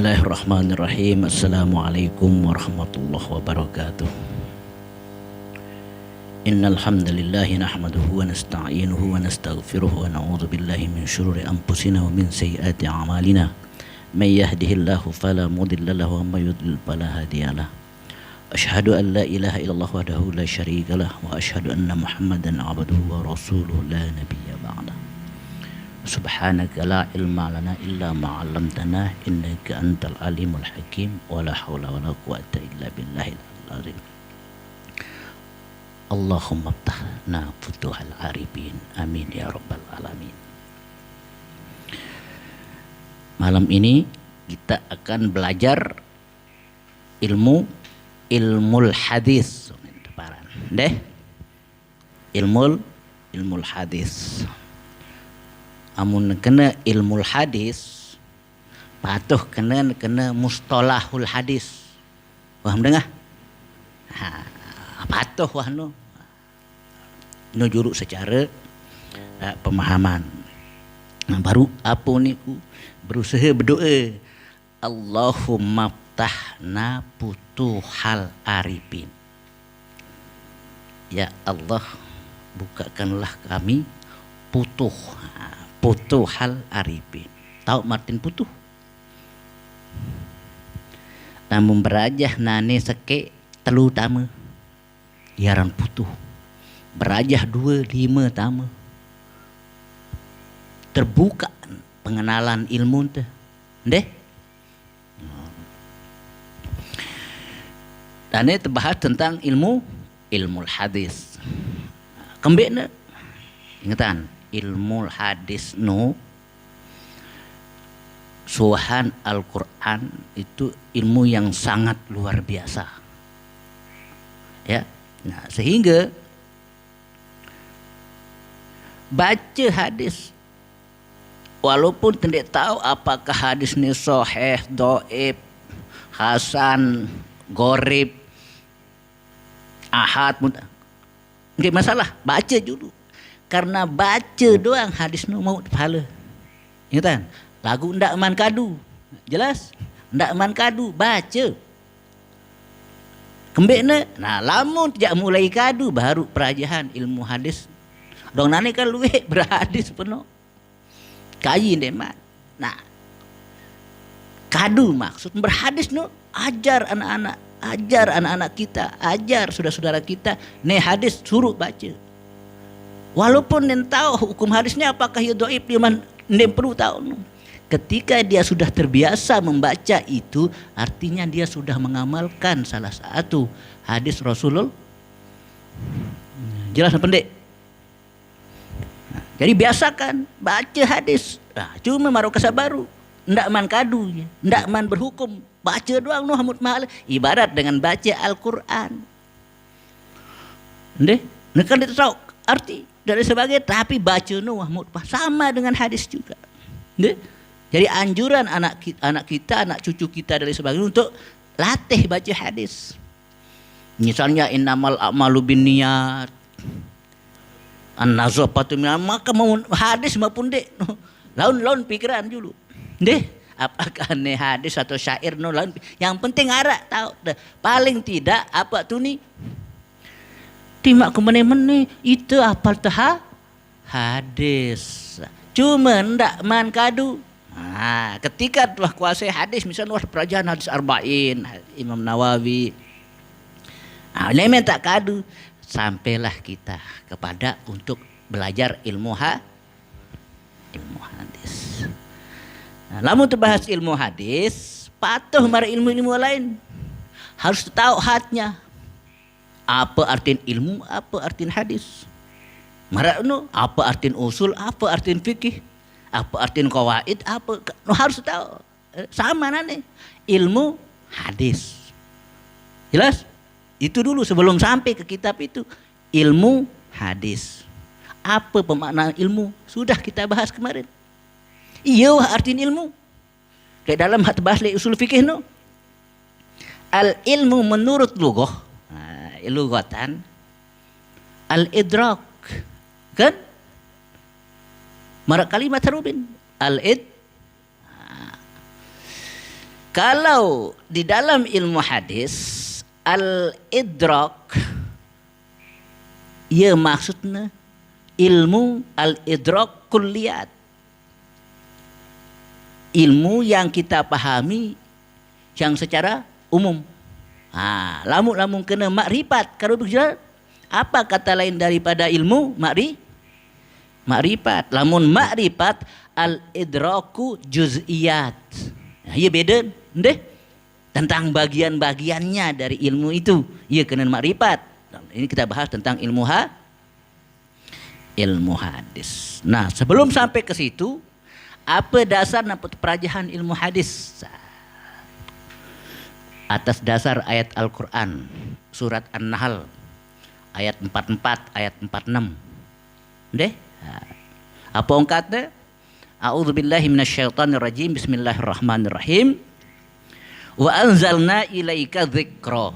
Bismillahirrahmanirrahim. Assalamualaikum warahmatullahi wabarakatuh. Innal hamdalillah nahmaduhu wa nasta'inuhu wa nastaghfiruhu wa na'udzu billahi min shururi anfusina wa min sayyiati a'malina. May yahdihillahu fala mudilla lahu wa may yudlil fala hadiyalah. Asyhadu an la ilaha illallah wahdahu la syarika lah wa asyhadu anna Muhammadan 'abduhu wa rasuluhu la nabiyya ba'dah. Subhanaka la ilma lana illa ma 'allamtana innaka antal alimul hakim wa la haula wa la quwwata illa billahil azim. Allahumma ftahna futuhal arifin. Amin ya rabbal alamin. Malam ini kita akan belajar ilmul hadis. Ilmul hadis. Amun kena ilmul hadis, patuh kena mustalahul hadis. Paham dengar? Patuh wah no juruk secara pemahaman. Baru apa ni ku berusaha berdoa, Allahumma ftahna futuhal arifin. Ya Allah, bukakanlah kami Futuhal arifin. Tahu Martin putuh? Namun berajah nane seke telu tama. Yaran putuh. Berajah 2-5 tama. Terbuka pengenalan ilmu teh. Ndeh? Dan ini terbahas tentang ilmul hadis. Kembali ingatan ilmul hadis suahan Al-Quran itu ilmu yang sangat luar biasa. Ya. Nah, sehingga baca hadis walaupun tidak tahu apakah hadis ini sahih, dhaif, hasan, gharib, ahad, enggak masalah, baca dulu. Karena baca doang hadis nu mau pahala. Ingat lagu ndak man kadu. Jelas? Ndak man kadu, baca. Kembekna, nah lamun tidak mulai kadu baru perajahan ilmu hadis. Dong nane kan luwe berhadis penuh. Kayi demat. Nah, kadu maksud berhadis nu ajar anak-anak kita, ajar saudara-saudara kita, ne hadis suruh baca. Walaupun dia tahu hukum hadisnya apakah ia dhaif, dia perlu tahu. Ketika dia sudah terbiasa membaca itu, artinya dia sudah mengamalkan salah satu hadis Rasulullah. Jelas pendek. Jadi biasakan baca hadis. Nah, cuma maru kesabaru, ndak man kadu, ndak man berhukum, baca doang nu hamut mahal. Ibarat dengan baca Al-Qur'an. Ndeh, nekan itu tahu arti dari sebagai, tapi baca nu mahmud sama dengan hadis juga. Jadi anjuran anak kita, anak cucu kita dari sebagai untuk latih baca hadis. Misalnya innamal a'malu binniyat, an-nazafatu maka mau hadis maupun dek laun pikiran dulu. Apakah ini hadis atau syair no laun. Yang penting arak tahu. Paling tidak apa tu ni? Timak ke mana-mana itu apal tah hadis. Cuma ndak man kadu. Ketika telah kuasai hadis, misalnya perajahan hadis arba'in Imam Nawawi. Lemen tak kadu, sampailah kita kepada untuk belajar ilmu hadis. Lamun terbahas ilmu hadis, patuh mara ilmu-ilmu lain. Harus tahu hadnya. Apa artian ilmu, apa artian hadis. Marakno, apa artian usul, apa artian fikih, apa artian qawaid, apa harus tahu. Sama nane ilmu hadis. Jelas? Itu dulu sebelum sampai ke kitab itu. Ilmu hadis. Apa pemaknaan ilmu? Sudah kita bahas kemarin. Iya artian ilmu. Kayak dalam hat bahas usul fikih no. Al ilmu menurut lughah, lughatan al-idrak, kan? Marak kalimat harubin al-id Kalau di dalam ilmu hadis al-idrak, ia maksudnya ilmu al-idrak kulliyat. Ilmu yang kita pahami yang secara umum. Lamun kena makrifat. Kalau begitu apa kata lain daripada ilmu makrifat? Lamun makrifat al-idraku juz'iyat. Ia beda, ndeh. Tentang bagian-bagiannya dari ilmu itu, ia kena makrifat. Ini kita bahas tentang ilmu hadis. Nah, sebelum sampai ke situ, apa dasar perajahan ilmu hadis? Atas dasar ayat Al-Quran, surat An-Nahl, ayat 44, ayat 46. Deh, apa ungkatnya? A'udzubillahi minasyaitonirrajim. Bismillahirrahmanirrahim. Wa anzalna ilaika dzikra.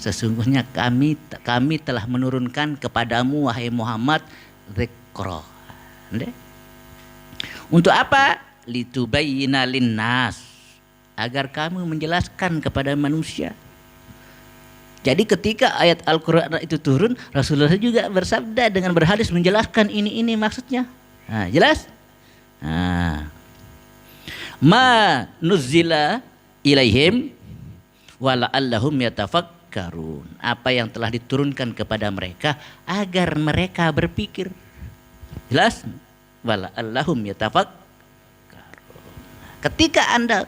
Sesungguhnya kami telah menurunkan kepadamu wahai Muhammad dzikra. Deh. Untuk apa? Litubayyina linnas, agar kamu menjelaskan kepada manusia. Jadi ketika ayat Al-Quran itu turun, Rasulullah juga bersabda dengan berhadis menjelaskan ini maksudnya. Jelas? Ma nuzzila ilaihim wala'allahum yatafakkarun. Apa yang telah diturunkan kepada mereka agar mereka berpikir. Jelas? Wala'allahum yatafakkarun. Ketika Anda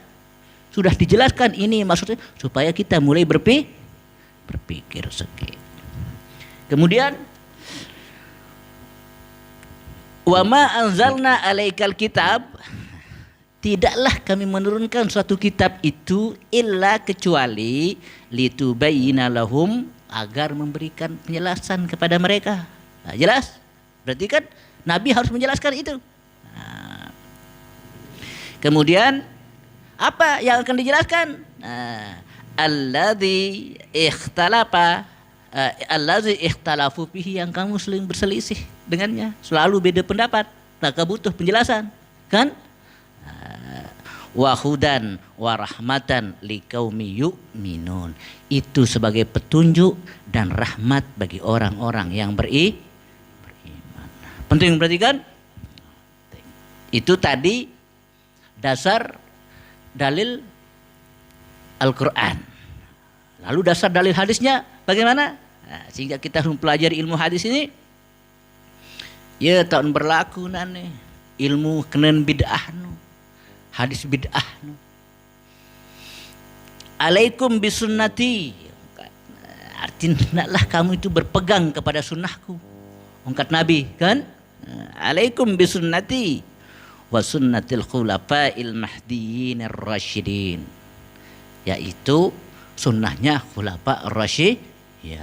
sudah dijelaskan ini maksudnya, supaya kita mulai berpikir sedikit. Kemudian wa ma anzalna alaikal kitab, tidaklah kami menurunkan suatu kitab itu illa kecuali litubayyina lahum, agar memberikan penjelasan kepada mereka. Jelas? Berarti kan Nabi harus menjelaskan itu. Kemudian apa yang akan dijelaskan? Alladzi ikhtalafu fihi, yang kamu sering berselisih dengannya, selalu beda pendapat, maka butuh penjelasan, kan? Wa hudan wa rahmatan liqaumi yu'minun, itu sebagai petunjuk dan rahmat bagi orang-orang yang beriman. Penting perhatikan. Itu tadi dasar dalil Al-Quran. Lalu dasar dalil hadisnya bagaimana? Sehingga kita mempelajari ilmu hadis ini, ya tahun berlaku nane ilmu kenen bid'ah nu, hadis bid'ah nu. Alaikum bisunnati, artinya hendaklah kamu itu berpegang kepada sunnahku, ungkat Nabi kan? Alaikum bisunnati wa sunnatil khulafa'il mahdiyyin ar-rasyidin, yaitu sunnahnya khulafa ar-rasyid, ya,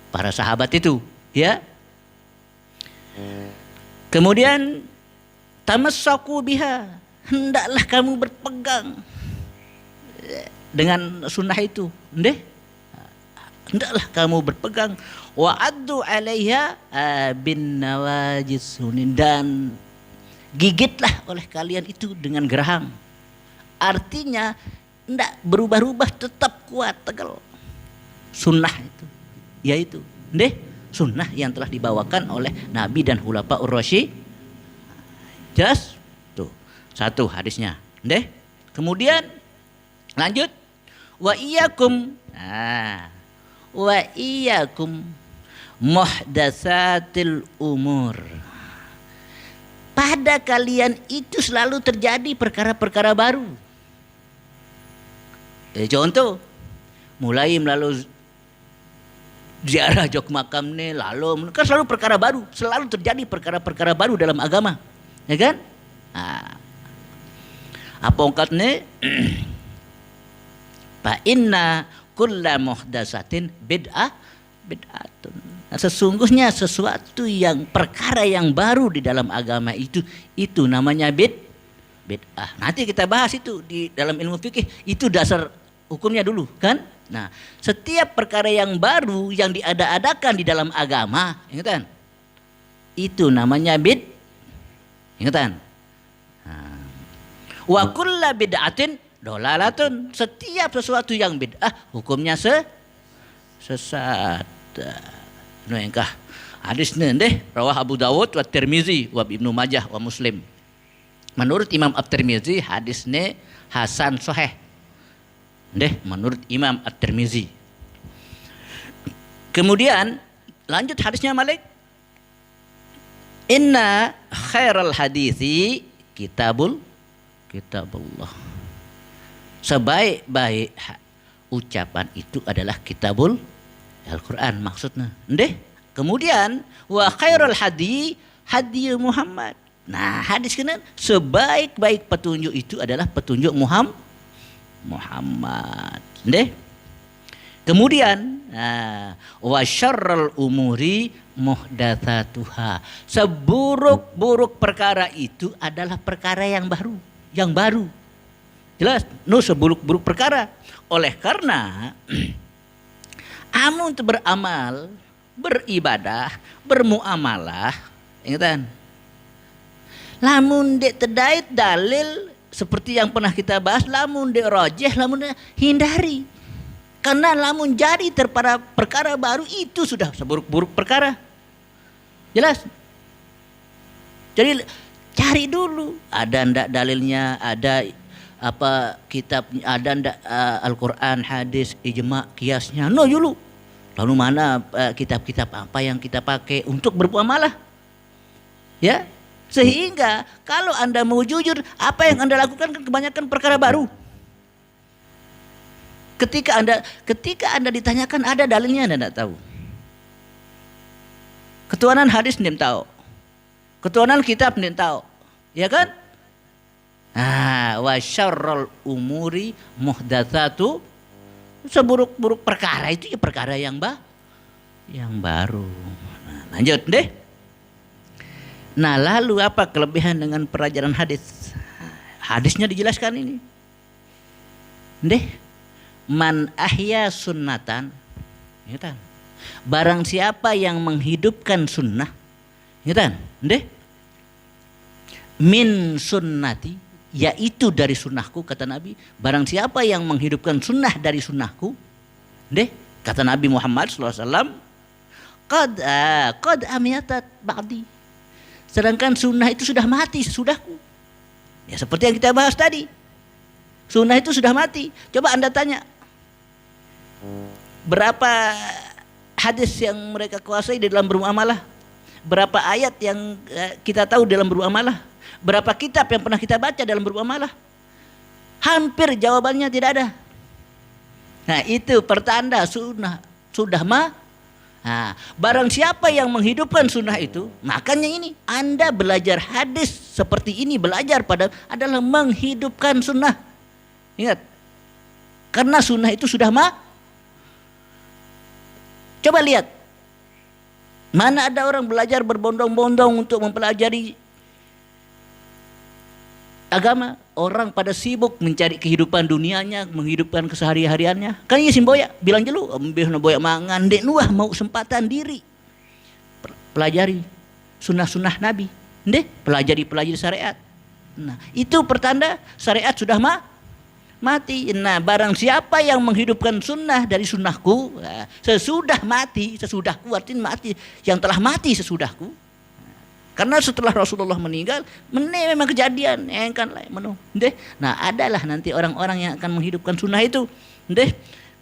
para sahabat itu, ya. Kemudian tamassaku biha, hendaklah kamu berpegang dengan sunnah itu, hendaklah kamu berpegang. Wa addu 'alaiha bin nawajis, dan gigitlah oleh kalian itu dengan geraham. Artinya tidak berubah-ubah, tetap kuat tegal sunnah itu, yaitu sunnah yang telah dibawakan oleh Nabi dan Khulafa Ar-Rasyid. Jelas? Tuh, satu hadisnya. Kemudian lanjut, wa iyyakum muhdatsatil umur, pada kalian itu selalu terjadi perkara-perkara baru. Contoh, mulai melalui ziarah jok makam nih, lalu kan selalu perkara baru, selalu terjadi perkara-perkara baru dalam agama, ya kan? Apa ungkatnya? Fa inna kulla muhdatsatin bid'atun. Sesungguhnya sesuatu yang perkara yang baru di dalam agama itu namanya bid'ah. Nanti kita bahas itu di dalam ilmu fikih, itu dasar hukumnya dulu kan. Nah, setiap perkara yang baru yang diada-adakan di dalam agama, ingatan, itu namanya ingatan. Wa kullu bid'atin dolalatun. Setiap sesuatu yang bid'ah hukumnya sesat. Nu engkah hadisnya deh rawah Abu Dawud wa Tirmizi wa Ibnu Majah wa Muslim. Menurut Imam At-Tirmizi hadisnya hasan sahih. Deh menurut Imam At-Tirmizi. Kemudian lanjut hadisnya Malik. Inna khairal hadisi kitabullah. Sebaik-baik ucapan itu adalah kitabul Al-Quran maksudnya. Ndeh. Kemudian wa khairul hadi Muhammad. Nah, hadis kena sebaik-baik petunjuk itu adalah petunjuk Muhammad. Ndeh. Kemudian wa syarrul umuri muhdatsatuha. Seburuk-buruk perkara itu adalah perkara yang baru. Jelas, seburuk-buruk perkara. Oleh karena amun untuk beramal, beribadah, bermuamalah, ingatan. Lamun dek terdait dalil seperti yang pernah kita bahas, lamun dek rajih, lamun dek hindari. Karena lamun jadi terpada perkara baru itu sudah seburuk-buruk perkara. Jelas? Jadi cari dulu ada ndak dalilnya, ada apa kitab, ada ndak Al-Quran, hadis, ijma, kiasnya. No dulu. Lalu mana kitab-kitab apa yang kita pakai untuk bermuamalah? Ya, sehingga kalau Anda mau jujur, apa yang Anda lakukan kan kebanyakan perkara baru. Ketika Anda ditanyakan ada dalilnya, Anda tidak tahu. Ketuhanan hadis tidak tahu. Ketuhanan kitab tidak tahu. Ya kan? Wa syarrul umuri muhdatsatu. Seburuk-buruk perkara itu ya perkara yang baru. Nah, lanjut deh. Nah, lalu apa kelebihan dengan pelajaran hadis? Hadisnya dijelaskan ini. Deh. Man ahya sunnatan. Ingat. Barang siapa yang menghidupkan sunnah. Ingat. Deh. Min sunnati, yaitu dari sunnahku, kata Nabi. Barang siapa yang menghidupkan sunnah dari sunnahku, deh, kata Nabi Muhammad SAW, qad amiyatat ba'di. Sedangkan sunnah itu sudah mati sesudahku. Ya seperti yang kita bahas tadi. Sunnah itu sudah mati. Coba Anda tanya, berapa hadis yang mereka kuasai di dalam bermuamalah? Berapa ayat yang kita tahu dalam bermuamalah? Berapa kitab yang pernah kita baca dalam bermuamalah? Hampir jawabannya tidak ada. Nah, itu pertanda sunnah sudah Nah, barang siapa yang menghidupkan sunnah itu, makanya ini Anda belajar hadis seperti ini, belajar adalah menghidupkan sunnah. Ingat, karena sunnah itu sudah Coba lihat, mana ada orang belajar berbondong-bondong untuk mempelajari agama. Orang pada sibuk mencari kehidupan dunianya, menghidupkan kesehari-hariannya. Kan iya simboya, bilang jelu, ambeh boya mangan dek nuah mau sempatan diri. Pelajari sunnah-sunnah Nabi. Ndeh, pelajari syariat. Nah, itu pertanda syariat sudah mati. Nah, barang siapa yang menghidupkan sunnah dari sunnahku, sesudah mati, sesudahku artinya mati, yang telah mati sesudahku. Karena setelah Rasulullah meninggal, memang kejadian, Nah, adalah nanti orang-orang yang akan menghidupkan sunnah itu.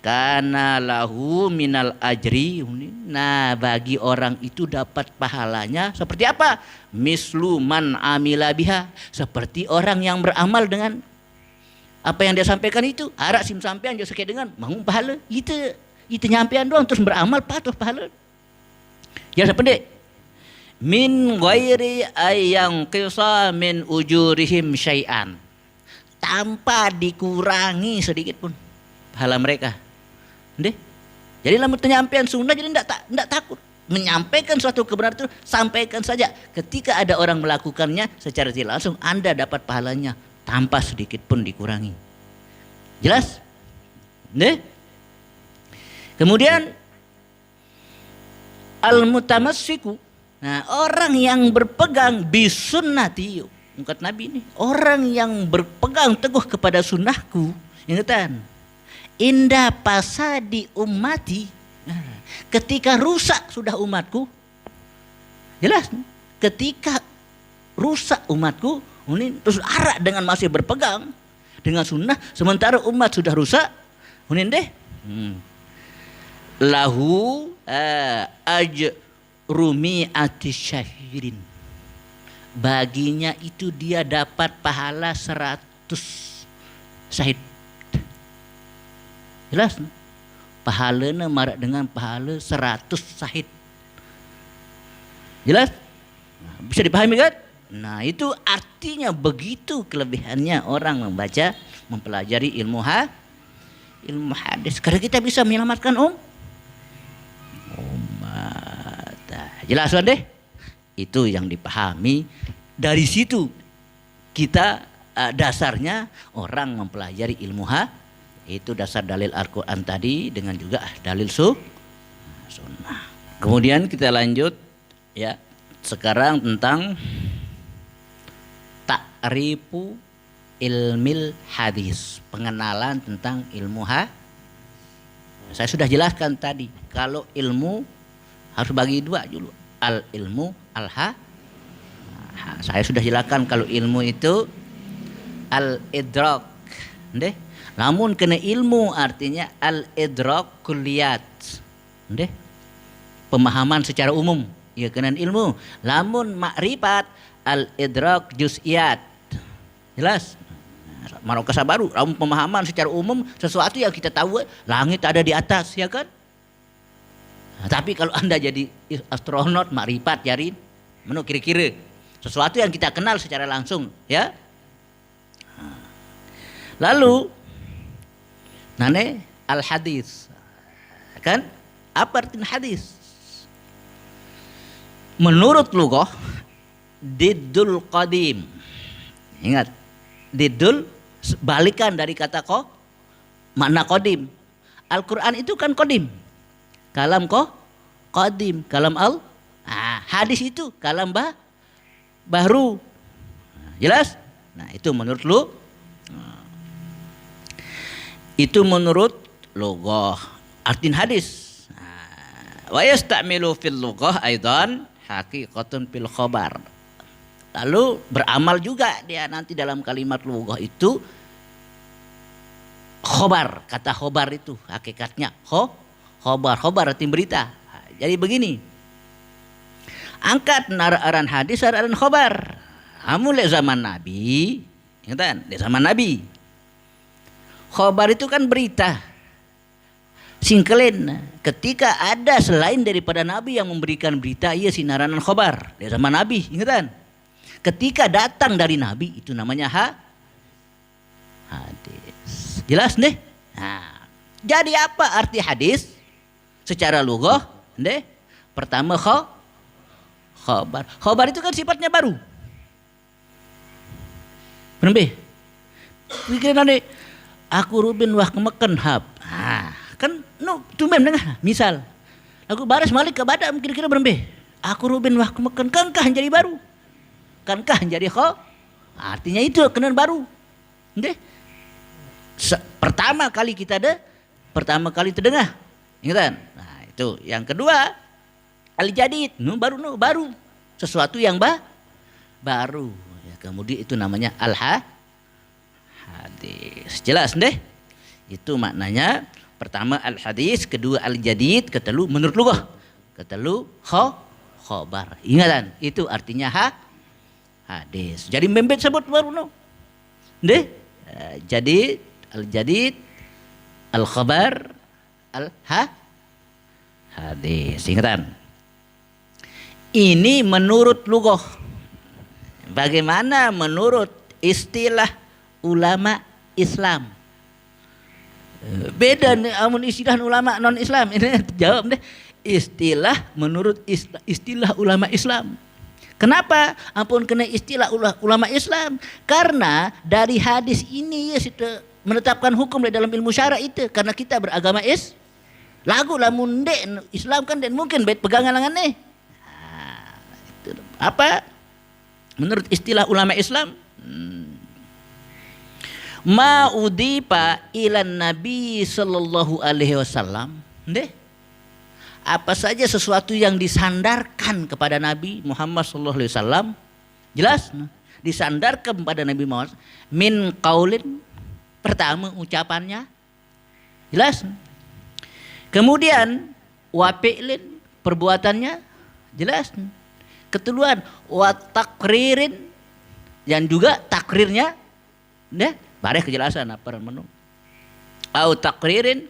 Kana lahu minal ajri. Nah, bagi orang itu dapat pahalanya seperti apa? Mislu man amila biha. Seperti orang yang beramal dengan apa yang dia sampaikan itu. Arak sim sampean dia sekait dengan mau pahala. Itu nyampean doang terus beramal patuh pahala. Ya sependek. Min ghairi ayang qisa min ujurihim syai'an. Tanpa dikurangi sedikit pun pahala mereka. Jadi lamun penyampaian sunnah jadi tidak takut. Menyampaikan suatu kebenaran itu sampaikan saja. Ketika ada orang melakukannya secara tidak langsung Anda dapat pahalanya tanpa sedikit pun dikurangi. Jelas? Kemudian al-mutamassiku. Nah, orang yang berpegang bisunnati, Ungkat Nabi ini, orang yang berpegang teguh kepada sunnahku, ingatan, indah pasadi ummati, ketika rusak sudah umatku, jelas, ketika rusak umatku, ini terus arak dengan masih berpegang dengan sunnah, sementara umat sudah rusak, ini deh, lahu ajrumi atisyahirin, baginya itu dia dapat pahala 100 syahid. Jelas? Pahalanya marak dengan pahala 100 syahid. Jelas? Bisa dipahami kan? Nah, itu artinya begitu kelebihannya orang membaca, mempelajari ilmu hadis. Karena kita bisa menyelamatkan umat. Jelas kan deh? Itu yang dipahami. Dari situ kita dasarnya orang mempelajari ilmu itu dasar dalil Al-Quran tadi dengan juga dalil sunnah. Kemudian kita lanjut ya. Sekarang tentang ta'rifu ilmil hadis, pengenalan tentang ilmu Saya sudah jelaskan tadi, kalau ilmu harus bagi dua dulu, al ilmu al saya sudah jelaskan kalau ilmu itu al idrak, deh. Namun kena ilmu artinya al idrak kulliyat, deh. Pemahaman secara umum, ya kena ilmu. Namun makrifat al idrak juz'iyat, jelas. Marokasa baru, pemahaman secara umum sesuatu yang kita tahu langit ada di atas, ya kan? Nah, tapi kalau Anda jadi astronot, makrifat jari, menurut kira-kira sesuatu yang kita kenal secara langsung, ya. Lalu, nane al hadis, kan? Apa arti hadis? Menurut lughah, diddul qadim. Ingat, diddul balikan dari kata makna qadim. Al-Quran itu kan qadim. Kalam qadim, kalam hadis itu kalam baru. Jelas? Nah, itu menurut lu. Itu menurut lughah. Artin hadis. Wa yasta'milu fil lughah aidan haqiqatun fil khabar. Lalu beramal juga dia nanti dalam kalimat lughah itu khobar. Kata khobar itu hakikatnya khobar arti berita. Jadi begini, angkat aran hadis aran khobar. Kamu lihat zaman Nabi, ingat di zaman Nabi, khobar itu kan berita singkelin. Ketika ada selain daripada Nabi yang memberikan berita, ia sinaranan khobar di zaman Nabi, ingat. Ketika datang dari Nabi itu namanya hadis. Jelas deh. Nah, jadi apa arti hadis secara lughah? Deh. Pertama khobar. Khobar itu kan sifatnya baru. Berembe. Pikiran ade aku Ruben wah kemeken hab. Kan tumem dengar. Misal aku baras malik ke badam kira-kira berembe. Aku Ruben wah kemeken kangkah jadi baru. Kankah jadi artinya itu kena baru. Nggih. Pertama kali kita terdengar. Ingat? Nah, itu. Yang kedua, al-jadid, baru. Sesuatu yang baru. Ya, kemudian itu namanya al-hadis. Jelas deh? Itu maknanya. Pertama al-hadis, kedua al-jadid, ketelu menurut lughah. Ketelu khobar. Ingatan, itu artinya hadis. Jadi membet sebut baru deh. Jadi al-jadid, al-khabar, hadis. Ingatan. Ini menurut lughah. Bagaimana menurut istilah ulama Islam? Beda nih amun istilah ulama non Islam. Ini jawab deh. Istilah menurut istilah ulama Islam. Kenapa? Ampun kena istilah ulama Islam. Karena dari hadis ini ya sudah menetapkan hukum dalam ilmu syara itu. Karena kita beragama lagu lamun dek Islam kan dan mungkin baik pegangan langan nih. Apa? Menurut istilah ulama Islam, ma udipa ilan Nabi sallallahu alaihi wasallam, apa saja sesuatu yang disandarkan kepada Nabi Muhammad sallallahu alaihi wasallam, jelas disandarkan kepada Nabi Muhammad min qaulin, pertama ucapannya, jelas. Kemudian wa fi'lin, perbuatannya, jelas. Keteluan wa takririn, dan juga takrirnya, bareh kejelasan apa menu. Au takririn,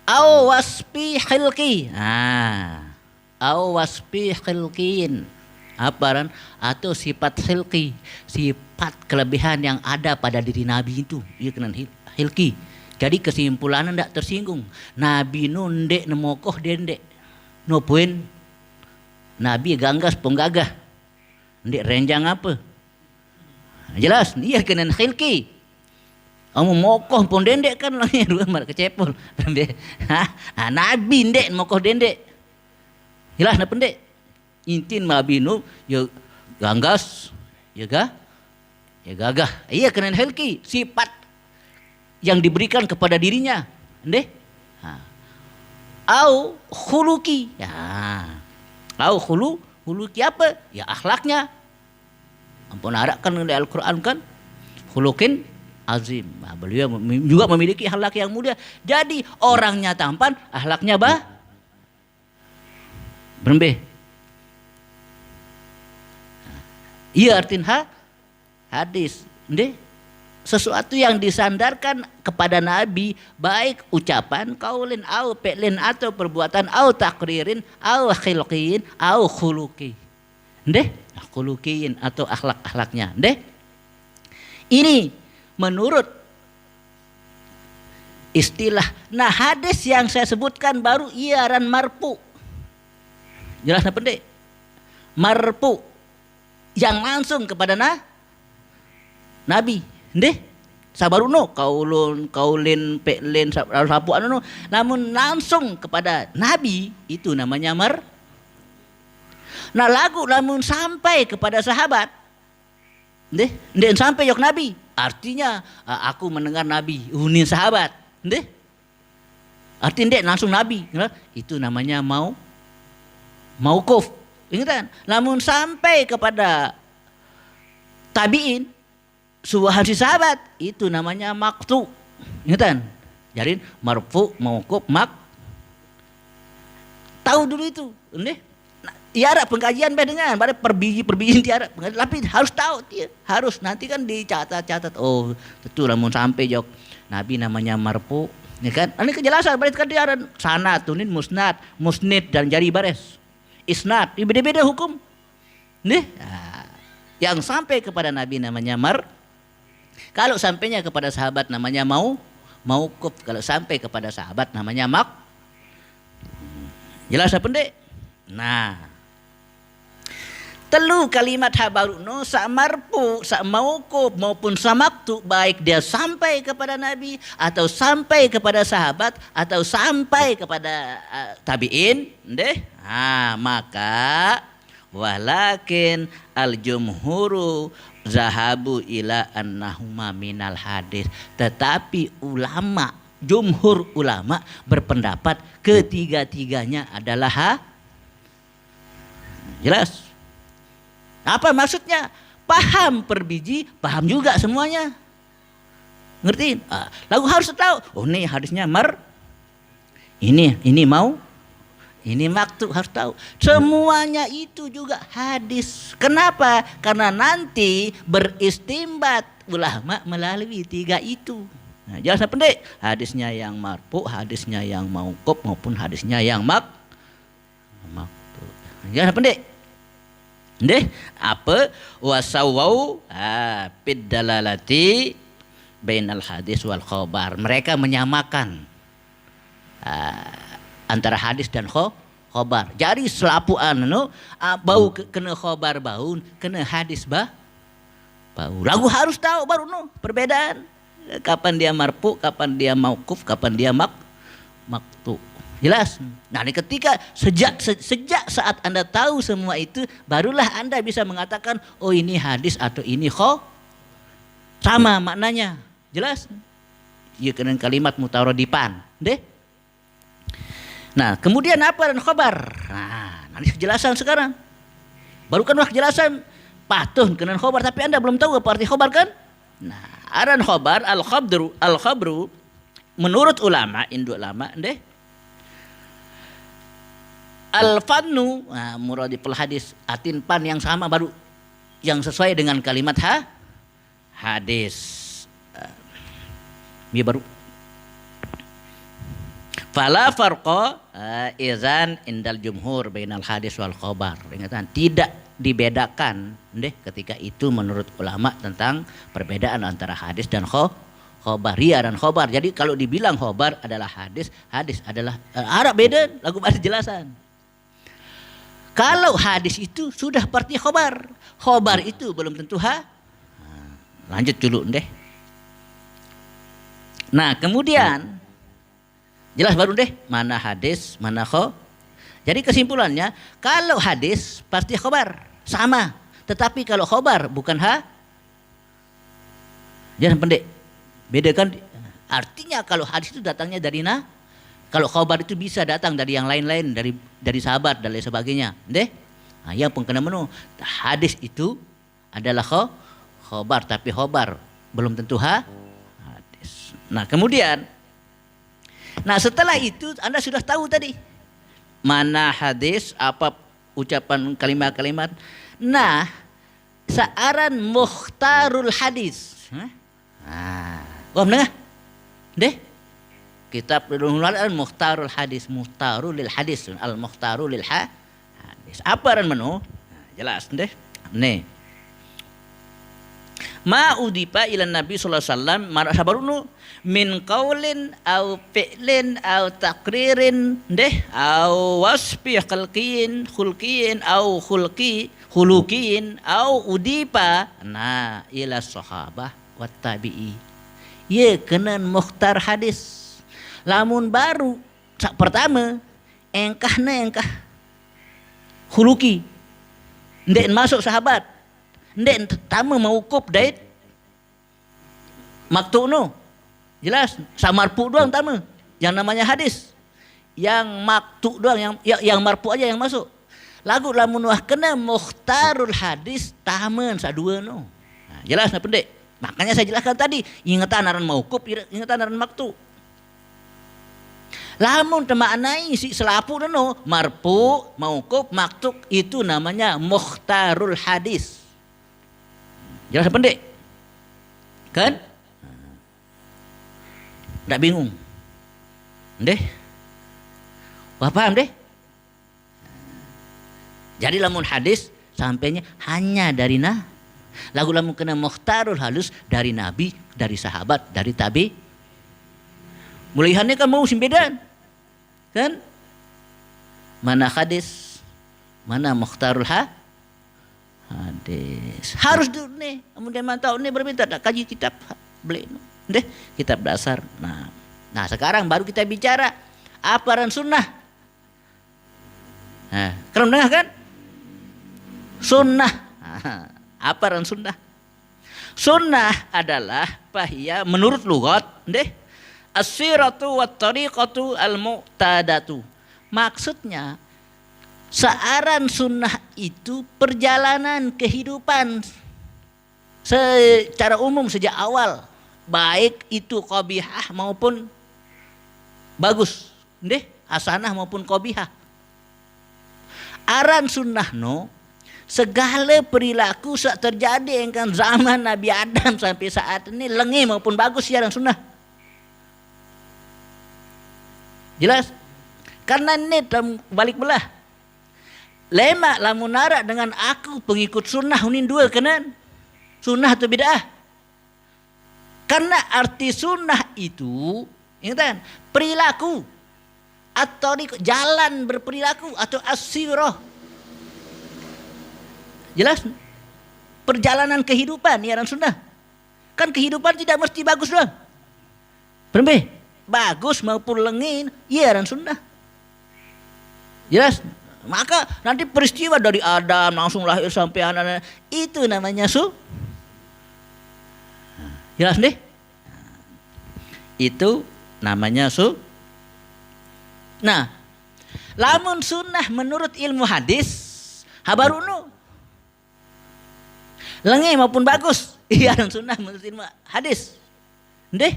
au wasfi khilqi, au wasfi khilqin, apa atau sifat khilqi, sifat kelebihan yang ada pada diri Nabi itu, ia kena khilqi. Jadi kesimpulannya tidak tersinggung. Nabi nu ndek nemokoh dendek, no poin. Nabi ganggas penggagah, ndek renjang apa? Jelas, ia kena khilqi. Kamu mokoh pun dendek kan lagi dua mar kecepol. Nabi ndek mokoh dendek. Jelas na pendek. Intin Nabi nu ya ganggas, ya gagah. Ia kena khilqi, sifat yang diberikan kepada dirinya, au khuluki, au khuluki apa? Ya akhlaknya. Ampun arakkan di Al-Quran kan, khulukin azim. Beliau juga memiliki akhlak yang mulia. Jadi orangnya tampan, akhlaknya berembeh. Iya artinya hadis, sesuatu yang disandarkan kepada Nabi, baik ucapan, kaulin, au fi'lin, atau perbuatan, au takririn, au khilqiin, au khuluki. Khulukiin atau akhlak-akhlaknya. Ini menurut istilah. Nah, hadis yang saya sebutkan baru iaran marfu. Jelas apa pendek? Marfu yang langsung kepada Nabi. Sabaruno kaulin pe'lin sapu anu, namun langsung kepada Nabi, itu namanya Nah lagu namun sampai kepada sahabat, sampai yok Nabi, artinya aku mendengar Nabi, ini sahabat, artinya langsung Nabi, itu namanya mauquf, ingat? Namun sampai kepada tabiin, sebuah hadis sahabat, itu namanya maqtu. Ingat? Jadi marfu, mauquf, tahu dulu itu, tiara pengkajian dengan pada perbiji tiara, tapi harus tahu dia, harus nanti kan dicatat. Oh, betul namun sampai jok Nabi namanya marfu, ya kan? Ini kejelasan berarti kan tiara sanad, tunin, musnad, musnid dan jari bares. Isnad, beda-beda hukum. Yang sampai kepada Nabi namanya kalau sampainya kepada sahabat namanya mauquf, kalau sampai kepada sahabat namanya jelas apa pendek? Nah, telu kalimat habaruno sak marfu, sak mauquf maupun samaktu, baik dia sampai kepada Nabi atau sampai kepada sahabat atau sampai kepada tabiin, maka walakin al-jumhuru zahabu ila annahuma minal hadis. Tetapi jumhur ulama berpendapat ketiga-tiganya adalah jelas. Apa maksudnya? Paham perbiji, paham juga semuanya. Ngertiin? Lalu harus tahu. Oh nih hadisnya ini mau, ini maktu, harus tahu. Semuanya itu juga hadis. Kenapa? Karena nanti beristimbat ulama melalui tiga itu. Nah, jelas pendek. Hadisnya yang marfu, hadisnya yang mauquf maupun hadisnya yang maktu. Jelas pendek. Apa wasawau bid dalalati bainal hadis wal khabar. Mereka menyamakan antara hadis dan khobar. Jadi selapuan bau kena khobar bau, kena hadis bau. Lagu harus tahu baru perbedaan. Kapan dia marfu, kapan dia mauquf, kapan dia maktu. Jelas? Nah, ketika sejak saat Anda tahu semua itu, barulah Anda bisa mengatakan, oh ini hadis atau ini sama maknanya. Jelas? Ya kena kalimat mutaradifan, deh. Nah, kemudian apa dan khabar? Nah, nanti kejelasan sekarang. Baru kan kejelasan patuh kena khabar, tapi Anda belum tahu apa arti khabar kan? Nah, aran khabar al-khabru menurut ulama, induk ulama, deh. Al-fannu, nah, muradiful hadis, atin pan yang sama baru yang sesuai dengan kalimat hadis. Dia baru fala farqa izan indal jumhur bainal hadis wal khabar. Ingatan, tidak dibedakan deh ketika itu menurut ulama tentang perbedaan antara hadis dan khobariyah dan khobar. Jadi kalau dibilang khobar adalah hadis, hadis adalah Arab beda, lagu ada jelasan. Kalau hadis itu sudah parti khobar, khobar itu belum tentu lanjut dulu deh. Nah, kemudian jelas baru deh mana hadis, mana Jadi kesimpulannya, kalau hadis pasti khobar sama, tetapi kalau khobar bukan jangan pendek. Bedakan, artinya kalau hadis itu datangnya dari kalau khobar itu bisa datang dari yang lain-lain, dari sahabat dan lain sebagainya, deh. Nah, yang pengkena menu hadis itu adalah khobar, tapi khobar belum tentu hadis. Nah, kemudian, nah setelah itu Anda sudah tahu tadi mana hadis, apa ucapan kalimat-kalimat. Nah, searan mukhtarul hadis. Wah, menengah, deh. Kitab al mukhtarul hadis, mukhtarul lil hadis, al mukhtarul lil hadis. Apa ran menu? Nah, jelas deh. Nih. Ma udipa ila Nabi sallallahu alaihi wasallam sabarunu min qaulin au fi'lin au taqririn deh au wasfi khalqiyin khulqiyin au khuluqiyin au udipa ila sahabah wat tabi'i. Ye kenan mukhtar hadis. Lamun baru pertama engkah khuluqi. Ndek masuk sahabat. Ndek tamu mauquf dait maktu no. Jelas, samarpu doang tamu. Yang namanya hadis. Yang maktu doang, yang marpu aja yang masuk. Lagu lamun wah kena mukhtarul hadis tamen sadua no. Nah, jelas nah pendek. Makanya saya jelaskan tadi, ingatan aran mauquf, ingatan aran maktu. Lamun temaknai si selapu no, marpu, mauquf, maktu itu namanya mukhtarul hadis. Jelas pendek? Kan? Nggak bingung? Deh? Wah paham deh? Jadi lamun hadis sampainya hanya dari lagu lamun kena mukhtarul halus dari Nabi, dari sahabat, dari tabi. Mulihannya kan mau simpedan. Kan? Mana hadis, mana mukhtarul hadis. Harus dulu nih, kemudian mantau nih berbeda tak kaji kitab beli deh kitab dasar. Nah sekarang baru kita bicara apa ran sunnah. Nah, kalian dengar kan? Sunnah. Apa ran sunnah? Sunnah adalah bahya menurut lughat deh as-siratu wat tariqatu al-mu'tadatu. Maksudnya searan sunnah itu perjalanan kehidupan secara umum sejak awal, baik itu qabihah maupun bagus, deh hasanah maupun qabihah. Aran sunnah no segala perilaku saat terjadi engkang zaman Nabi Adam sampai saat ini lengi maupun bagus ya aran sunnah. Jelas? Karena ini balik belah. Lema lamun nara dengan aku pengikut sunnah unin dua kenan. Sunnah atau bid'ah? Karena arti sunnah itu, ingat perilaku atau jalan berperilaku atau as-sirah. Jelas? Perjalanan kehidupan ya sunnah. Kan kehidupan tidak mesti bagus doang. Bagus maupun lengin, ya sunnah. Jelas? Maka nanti peristiwa dari Adam langsung lahir sampai anak-anak itu namanya jelas deh? Itu namanya Nah, lamun sunnah menurut ilmu hadis habarunu lengi maupun bagus. Iya, dan sunnah menurut ilmu hadis. Deh,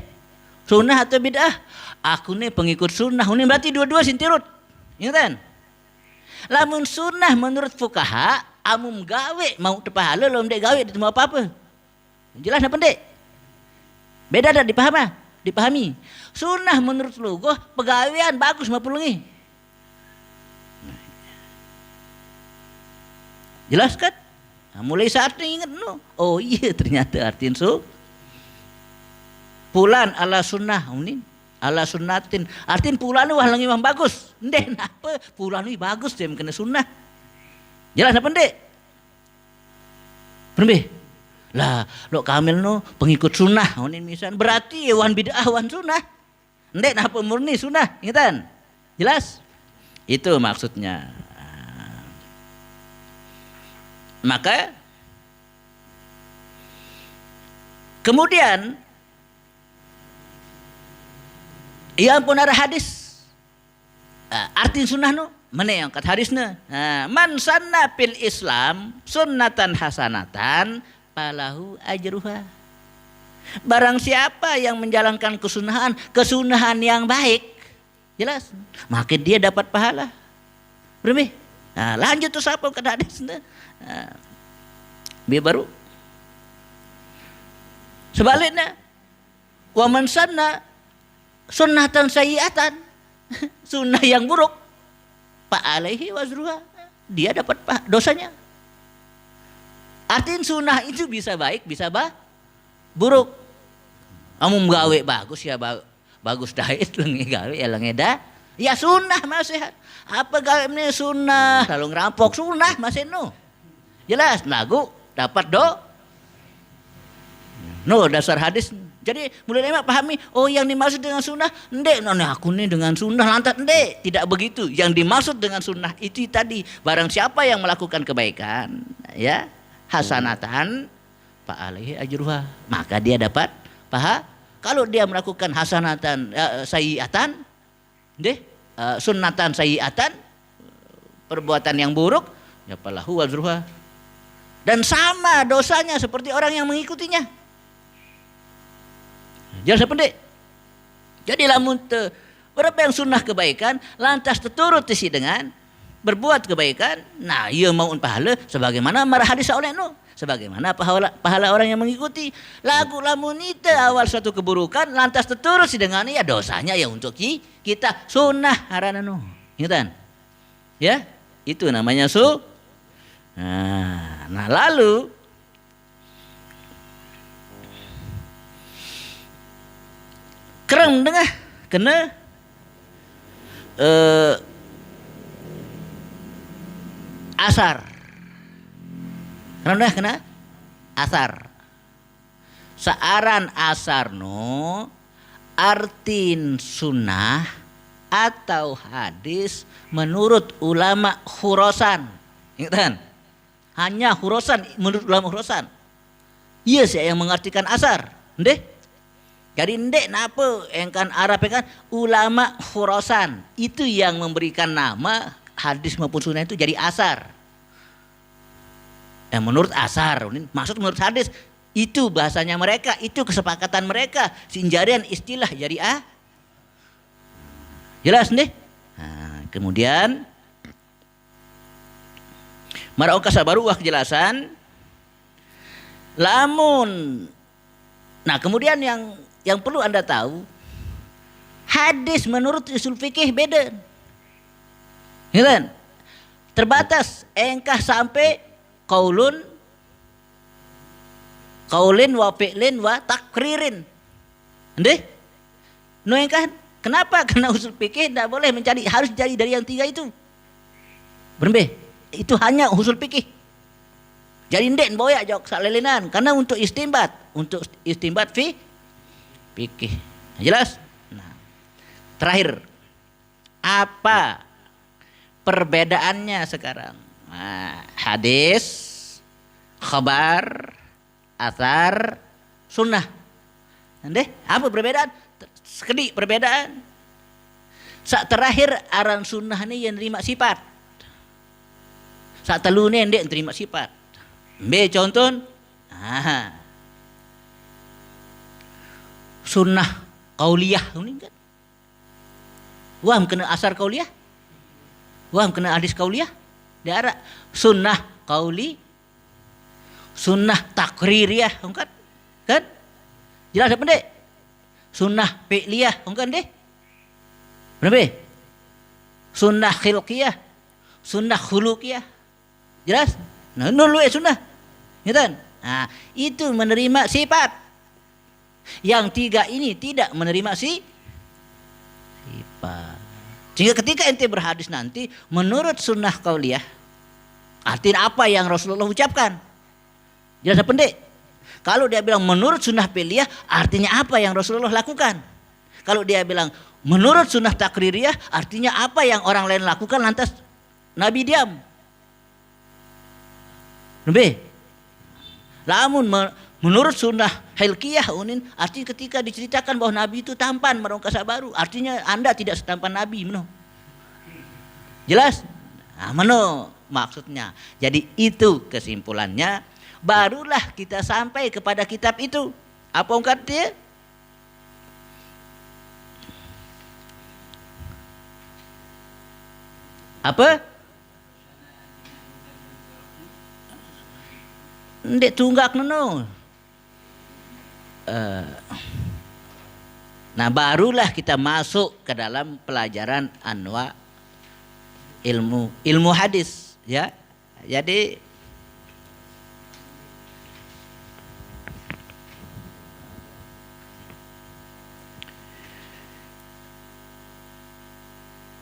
sunnah atau bid'ah? Aku nih pengikut sunnah. Ini berarti dua-dua sintirut. Ingat? Lamun sunnah menurut fukaha, amum gawe mau terpahala lo ndek gawe di tempat apa-apa. Jelas apa ndek? Beda dah dipahami. Sunnah menurut lugoh pegawaian bagus maupun lengi. Jelas kan? Nah, mulai saat ini ingat no. Oh iya ternyata artiin pulan ala sunnah ini ala sunnatin. Artiin pulan wah lengi mah bagus. Ndek napa pulan ini bagus dia kena sunnah. Jelas apa ndek? Berbe? Lah lo kamil no pengikut sunnah ini misal berarti wan bid'ah wan sunnah. Ndek napa murni sunnah, ingatan? Jelas? Itu maksudnya. Maka kemudian ia pun ada hadis arti sunnah no mana yang kata hadisnya man sanna fil Islam sunnatan hasanatan falahu ajruha. Barang siapa yang menjalankan kesunahan yang baik, jelas, maka dia dapat pahala. Bermi? Nah, lanjut tuh siapa kata hadisnya? Biar baru. Sebaliknya, wa man sanna sunnatan sayyi'atan, sunnah yang buruk, fa alaihi wazruha, dia dapat dosanya. Artinya sunnah itu bisa baik, bisa buruk. Amun gawe bagus ya bagus dait lengi gawe ya lengi dah. Ya sunnah masih. Apa gawe ini sunnah, lalu ngerampok sunnah masih no. Jelas lagu dapat no dasar hadis. Jadi mulai emak pahami, oh yang dimaksud dengan sunnah, ndek, aku nih dengan sunnah lantas ndek, tidak begitu. Yang dimaksud dengan sunnah itu tadi, barang siapa yang melakukan kebaikan, ya hasanatan, fa alaihi ajruha, maka dia dapat paha. Kalau dia melakukan hasanatan sayyi'atan, sunnatan sayyi'atan, perbuatan yang buruk, ya falahu wazruha. Dan sama dosanya seperti orang yang mengikutinya. Jelas apa ndek? Jadi lamun berapa yang sunnah kebaikan lantas terturut isi dengan berbuat kebaikan, nah ia mau pahala sebagaimana marah hadis oleh no, sebagaimana pahala orang yang mengikuti. Lagu lamun itu awal suatu keburukan lantas terturut isi dengan ya dosanya ya untuk kita sunnah harana no. Ingat? Ya, itu namanya Nah lalu kerang dengah kena asar. Kerang dengah kena asar. Saaran asar no artin sunnah atau hadis menurut ulama Khurasan. Ingat? Hanya Khurasan menurut ulama Khurasan. Iya sih yang mengartikan asar. Ndeh. Jadi ndek napa engkan Arab kan ulama Khurasan itu yang memberikan nama hadis maupun sunnah itu jadi asar. Menurut asar, maksud menurut hadis itu bahasanya mereka, itu kesepakatan mereka, sinjarian istilah jadi jelas ndeh. Nah, kemudian Maraoka sabaru wah kejelasan. Nah kemudian yang perlu Anda tahu, hadis menurut usul fikih beda. Kan? Terbatas engkah sampai qaulin wa fi'lin wa takririn. Ndeh? No engkah kenapa? Karena usul fikih tidak boleh mencari, harus jadi dari yang tiga itu. Berbe? Itu hanya usul fikih. Jadi ndek boyak jok salelinan karena untuk istinbat fikih. Jelas? Nah, terakhir apa perbedaannya sekarang. Nah, hadis, khabar, athar, sunnah. Nanti apa perbedaan? Sekedik perbedaan. Sak terakhir aran sunnah ni yang terima sifat. Sak telu ni yang terima sifat. B contoh. Sunnah qauliyah ni kan. Wah kena asar qauliyah. Wah kena hadis qauliyah. Dia ada sunnah qauli, sunnah takririyah, kan? Kan? Jelas apa dek? Sunnah fi'liyah, kan dek? Berapa? Sunnah khilqiyah, sunnah khuluqiyah. Jelas? Nah, nulu sunnah. Gitu? Nah, itu menerima sifat. Yang tiga ini tidak menerima sifat. Sehingga ketika ente berhadis nanti menurut sunnah qauliyah, artinya apa yang Rasulullah ucapkan. Jelas apa pendek? Kalau dia bilang menurut sunnah fi'liyah, artinya apa yang Rasulullah lakukan. Kalau dia bilang menurut sunnah takririyah, artinya apa yang orang lain lakukan lantas Nabi diam. Lebih. Lamun menurut sunnah hilkiyah unin, artinya ketika diceritakan bahwa Nabi itu tampan merongkasa baru, artinya Anda tidak setampan Nabi, meno. Jelas? Nah, meno maksudnya. Jadi itu kesimpulannya, barulah kita sampai kepada kitab itu. Apa ungkap dia? Apa? Ndek tunggak nono. Nah barulah kita masuk ke dalam pelajaran anwa ilmu hadis, ya. Jadi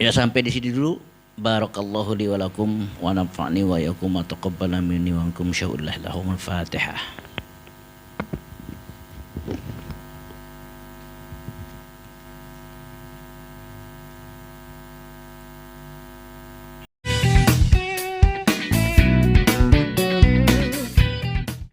ya sampai di sini dulu. Barakallahu li wa lakum wa nafa'ni wa yakum wa taqabbala minni wa ankum sya'ullah lahumul Fatihah.